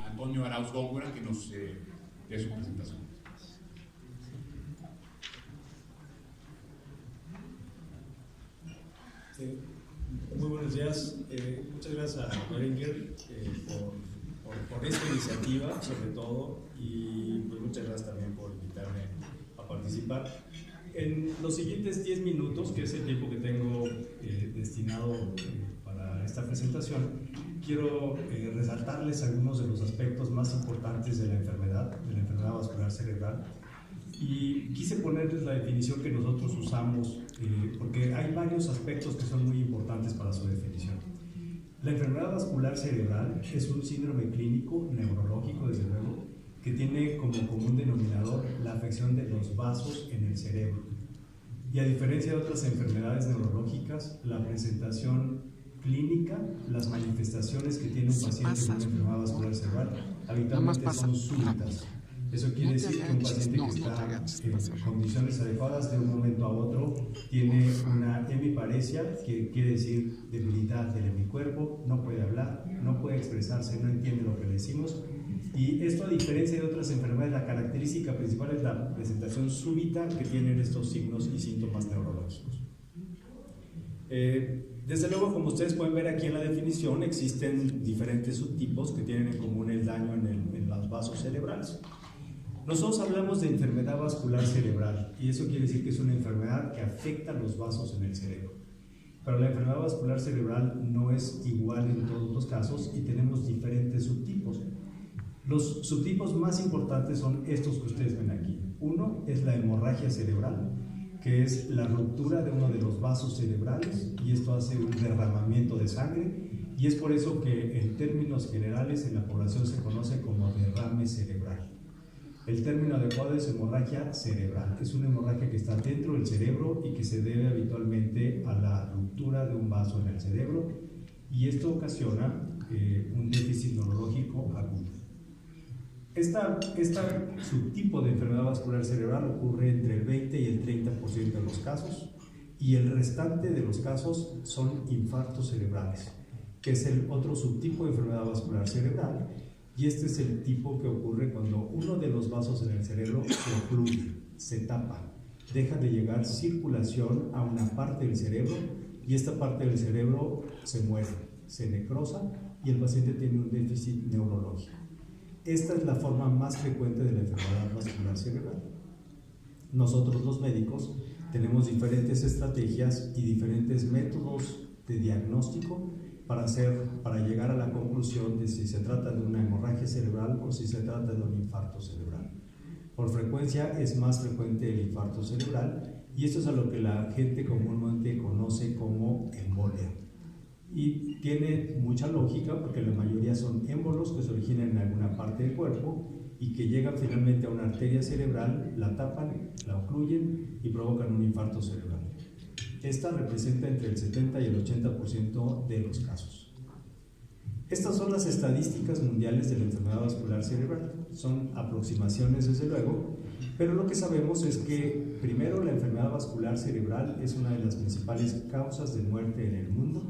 a Antonio Arauz Góngora que nos dé su presentación. Muy buenos días. Muchas gracias a Berenguer por esta iniciativa, sobre todo, y pues muchas gracias también por invitarme a participar. En los siguientes 10 minutos, que es el tiempo que tengo destinado para esta presentación, quiero resaltarles algunos de los aspectos más importantes de la enfermedad vascular cerebral. Y quise ponerles la definición que nosotros usamos, porque hay varios aspectos que son muy importantes para su definición. La enfermedad vascular cerebral es un síndrome clínico, neurológico desde luego, que tiene como común denominador la afección de los vasos en el cerebro. Y a diferencia de otras enfermedades neurológicas, la presentación clínica, las manifestaciones que tiene un paciente con una enfermedad vascular cerebral, habitualmente son súbitas. Eso quiere decir que un paciente que está en condiciones adecuadas de un momento a otro tiene una hemiparesia, que quiere decir debilidad del hemicuerpo, no puede hablar, no puede expresarse, no entiende lo que le decimos. Y esto, a diferencia de otras enfermedades, la característica principal es la presentación súbita que tienen estos signos y síntomas neurológicos. Desde luego, como ustedes pueden ver aquí en la definición, existen diferentes subtipos que tienen en común el daño en los vasos cerebrales. Nosotros hablamos de enfermedad vascular cerebral, y eso quiere decir que es una enfermedad que afecta los vasos en el cerebro. Pero la enfermedad vascular cerebral no es igual en todos los casos y tenemos diferentes subtipos. Los subtipos más importantes son estos que ustedes ven aquí. Uno es la hemorragia cerebral, que es la ruptura de uno de los vasos cerebrales, y esto hace un derramamiento de sangre, y es por eso que en términos generales en la población se conoce como derrame cerebral. El término adecuado es hemorragia cerebral. Es una hemorragia que está dentro del cerebro y que se debe habitualmente a la ruptura de un vaso en el cerebro, y esto ocasiona un déficit neurológico agudo. Este subtipo de enfermedad vascular cerebral ocurre entre el 20 y el 30% de los casos, y el restante de los casos son infartos cerebrales, que es el otro subtipo de enfermedad vascular cerebral. Y este es el tipo que ocurre cuando uno de los vasos en el cerebro se ocluye, se tapa, deja de llegar circulación a una parte del cerebro, y esta parte del cerebro se muere, se necrosa, y el paciente tiene un déficit neurológico. Esta es la forma más frecuente de la enfermedad vascular cerebral. Nosotros, los médicos, tenemos diferentes estrategias y diferentes métodos de diagnóstico para llegar a la conclusión de si se trata de una hemorragia cerebral o si se trata de un infarto cerebral. Por frecuencia es más frecuente el infarto cerebral, y esto es a lo que la gente comúnmente conoce como embolia. Y tiene mucha lógica, porque la mayoría son émbolos que se originan en alguna parte del cuerpo y que llegan finalmente a una arteria cerebral, la tapan, la ocluyen y provocan un infarto cerebral. Esta representa entre el 70 y el 80% de los casos. Estas son las estadísticas mundiales de la enfermedad vascular cerebral. Son aproximaciones, desde luego, pero lo que sabemos es que, primero, la enfermedad vascular cerebral es una de las principales causas de muerte en el mundo.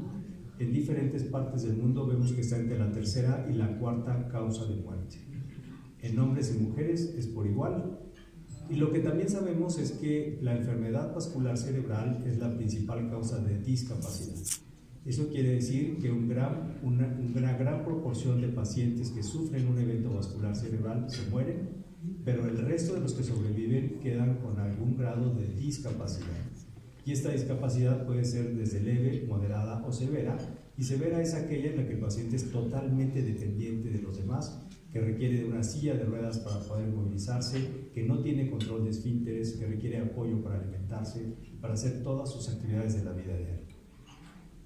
En diferentes partes del mundo vemos que está entre la tercera y la cuarta causa de muerte. En hombres y mujeres es por igual. Y lo que también sabemos es que la enfermedad vascular cerebral es la principal causa de discapacidad. Eso quiere decir que una gran proporción de pacientes que sufren un evento vascular cerebral se mueren, pero el resto de los que sobreviven quedan con algún grado de discapacidad. Y esta discapacidad puede ser desde leve, moderada o severa, y severa es aquella en la que el paciente es totalmente dependiente de los demás, que requiere de una silla de ruedas para poder movilizarse, que no tiene control de esfínteres, que requiere apoyo para alimentarse, para hacer todas sus actividades de la vida diaria.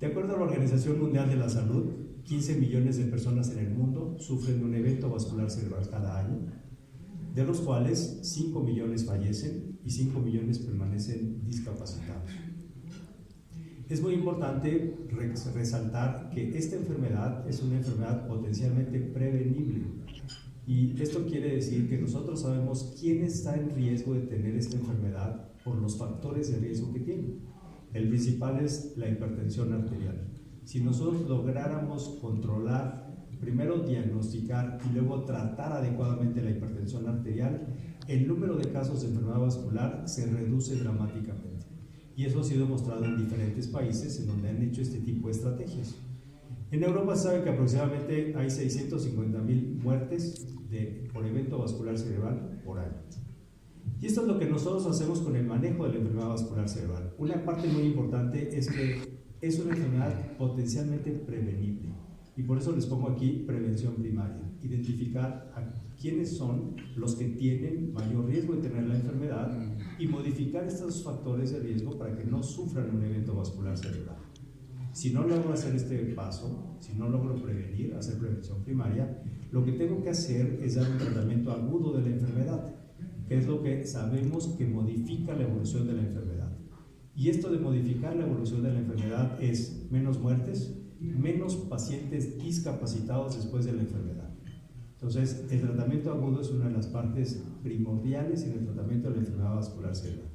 De acuerdo a la Organización Mundial de la Salud, 15 millones de personas en el mundo sufren de un evento vascular cerebral cada año, de los cuales 5 millones fallecen y 5 millones permanecen discapacitados. Es muy importante resaltar que esta enfermedad es una enfermedad potencialmente prevenible, y esto quiere decir que nosotros sabemos quién está en riesgo de tener esta enfermedad por los factores de riesgo que tiene. El principal es la hipertensión arterial. Si nosotros lográramos controlar primero diagnosticar y luego tratar adecuadamente la hipertensión arterial, el número de casos de enfermedad vascular se reduce dramáticamente. Y eso ha sido mostrado en diferentes países en donde han hecho este tipo de estrategias. En Europa se sabe que aproximadamente hay 650,000 muertes por evento vascular cerebral por año. Y esto es lo que nosotros hacemos con el manejo de la enfermedad vascular cerebral. Una parte muy importante es que es una enfermedad potencialmente prevenible. Y por eso les pongo aquí prevención primaria. Identificar a quiénes son los que tienen mayor riesgo de tener la enfermedad y modificar estos factores de riesgo para que no sufran un evento vascular cerebral. Si no logro hacer este paso, si no logro prevenir, hacer prevención primaria, lo que tengo que hacer es dar un tratamiento agudo de la enfermedad, que es lo que sabemos que modifica la evolución de la enfermedad. Y esto de modificar la evolución de la enfermedad es menos muertes, menos pacientes discapacitados después de la enfermedad. Entonces, el tratamiento agudo es una de las partes primordiales en el tratamiento de la enfermedad vascular cerebral.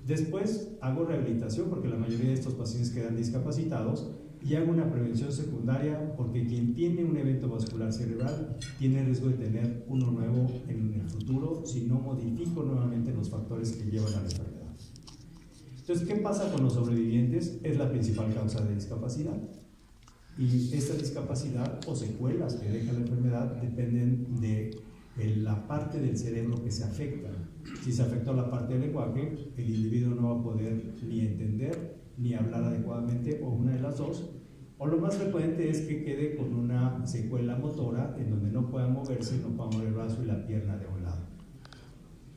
Después hago rehabilitación porque la mayoría de estos pacientes quedan discapacitados y hago una prevención secundaria porque quien tiene un evento vascular cerebral tiene riesgo de tener uno nuevo en el futuro si no modifico nuevamente los factores que llevan a la enfermedad. Entonces, ¿qué pasa con los sobrevivientes? Es la principal causa de discapacidad. Y esta discapacidad o secuelas que deja la enfermedad dependen de la parte del cerebro que se afecta. Si se afectó la parte del lenguaje, el individuo no va a poder ni entender ni hablar adecuadamente, o una de las dos, o lo más frecuente es que quede con una secuela motora en donde no pueda moverse, no pueda mover el brazo y la pierna de un lado.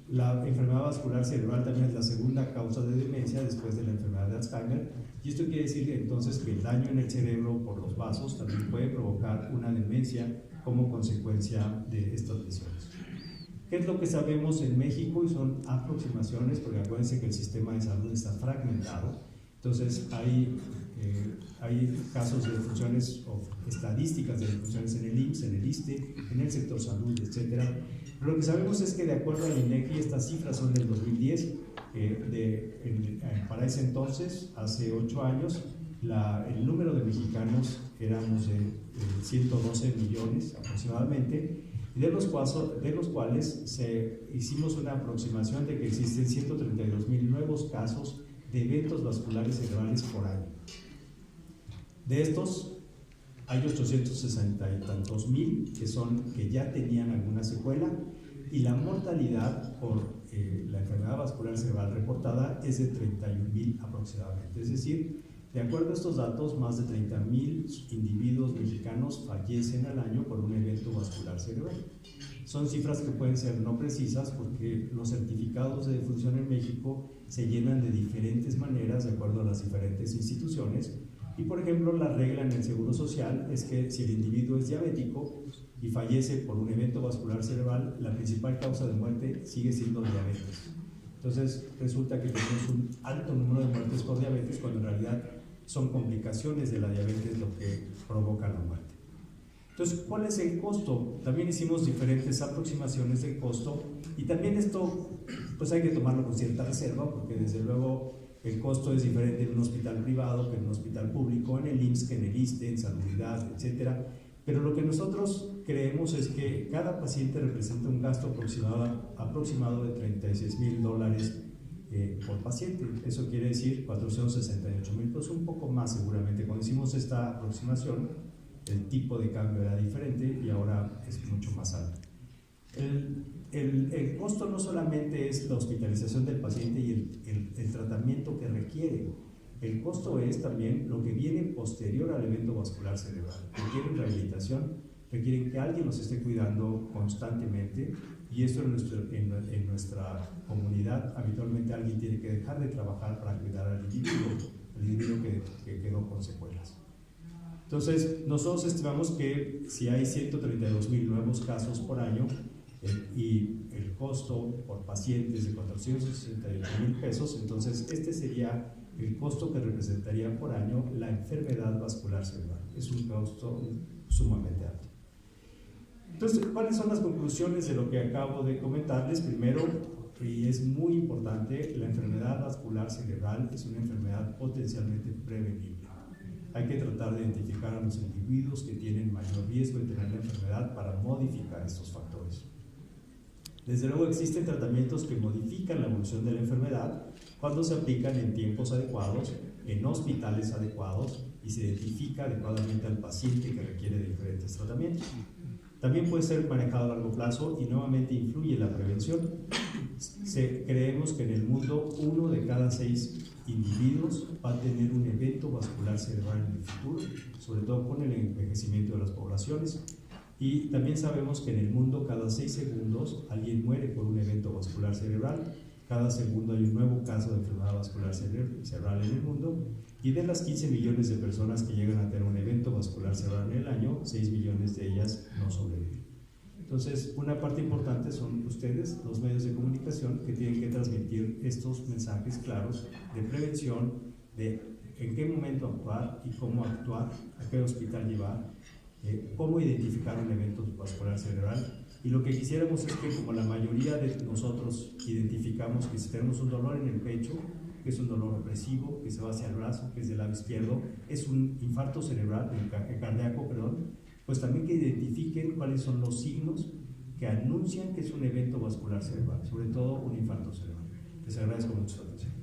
La enfermedad vascular cerebral también es la segunda causa de demencia después de la enfermedad de Alzheimer, y esto quiere decir entonces que el daño en el cerebro por los vasos también puede provocar una demencia como consecuencia de estas lesiones. ¿Qué es lo que sabemos en México? Y son aproximaciones, porque acuérdense que el sistema de salud está fragmentado. Entonces hay casos de defunciones o estadísticas de defunciones en el IMSS, en el ISSSTE, en el sector salud, etc. Pero lo que sabemos es que de acuerdo al INEGI, estas cifras son del 2010, para ese entonces, hace 8 años, el número de mexicanos éramos de 112 millones aproximadamente, y de los cuales hicimos una aproximación de que existen 132,000 nuevos casos de eventos vasculares cerebrales por año. De estos, hay 860 y tantos mil que ya tenían alguna secuela, y la mortalidad por la enfermedad vascular cerebral reportada es de 31,000 aproximadamente. Es decir, de acuerdo a estos datos, más de 30,000 individuos mexicanos fallecen al año por un evento vascular cerebral. Son cifras que pueden ser no precisas porque los certificados de defunción en México se llenan de diferentes maneras de acuerdo a las diferentes instituciones. Y por ejemplo, la regla en el Seguro Social es que si el individuo es diabético y fallece por un evento vascular cerebral, la principal causa de muerte sigue siendo diabetes. Entonces resulta que tenemos un alto número de muertes por diabetes cuando en realidad son complicaciones de la diabetes lo que provoca la muerte. Entonces, ¿cuál es el costo? También hicimos diferentes aproximaciones de costo, y también esto pues hay que tomarlo con cierta reserva porque desde luego el costo es diferente en un hospital privado que en un hospital público, en el IMSS que en el ISSSTE, en Salubridad, etc. Pero lo que nosotros creemos es que cada paciente representa un gasto aproximado de $36,000 por paciente. Eso quiere decir 468,000 pesos, un poco más seguramente. Cuando hicimos esta aproximación, el tipo de cambio era diferente y ahora es mucho más alto. El costo no solamente es la hospitalización del paciente y el tratamiento que requiere. El costo es también lo que viene posterior al evento vascular cerebral. Requieren rehabilitación, requieren que alguien los esté cuidando constantemente, y esto en nuestra comunidad habitualmente alguien tiene que dejar de trabajar para cuidar al individuo que quedó con secuelas. Entonces, nosotros estimamos que si hay 132,000 nuevos casos por año y el costo por pacientes de 468,000 pesos, entonces este sería el costo que representaría por año la enfermedad vascular cerebral. Es un costo sumamente alto. Entonces, ¿cuáles son las conclusiones de lo que acabo de comentarles? Primero, y es muy importante, la enfermedad vascular cerebral es una enfermedad potencialmente prevenible. hay que tratar de identificar a los individuos que tienen mayor riesgo de tener la enfermedad para modificar estos factores. Desde luego existen tratamientos que modifican la evolución de la enfermedad cuando se aplican en tiempos adecuados, en hospitales adecuados y se identifica adecuadamente al paciente que requiere de diferentes tratamientos. También puede ser manejado a largo plazo y nuevamente influye en la prevención. Creemos que en el mundo 1 de cada 6 individuos va a tener un evento vascular cerebral en el futuro, sobre todo con el envejecimiento de las poblaciones. Y también sabemos que en el mundo cada 6 segundos alguien muere por un evento vascular cerebral. Cada segundo hay un nuevo caso de enfermedad vascular cerebral en el mundo. Y de las 15 millones de personas que llegan a tener un evento vascular cerebral en el año, 6 millones de ellas no sobreviven. Entonces, una parte importante son ustedes, los medios de comunicación, que tienen que transmitir estos mensajes claros de prevención, de en qué momento actuar y cómo actuar, a qué hospital llevar, cómo identificar un evento vascular cerebral. Y lo que quisiéramos es que, como la mayoría de nosotros identificamos que si tenemos un dolor en el pecho, que es un dolor opresivo, que se va hacia el brazo, que es del lado izquierdo, es un infarto cerebral, cardíaco, pues también que identifiquen cuáles son los signos que anuncian que es un evento vascular cerebral, sobre todo un infarto cerebral. Les agradezco mucho su atención.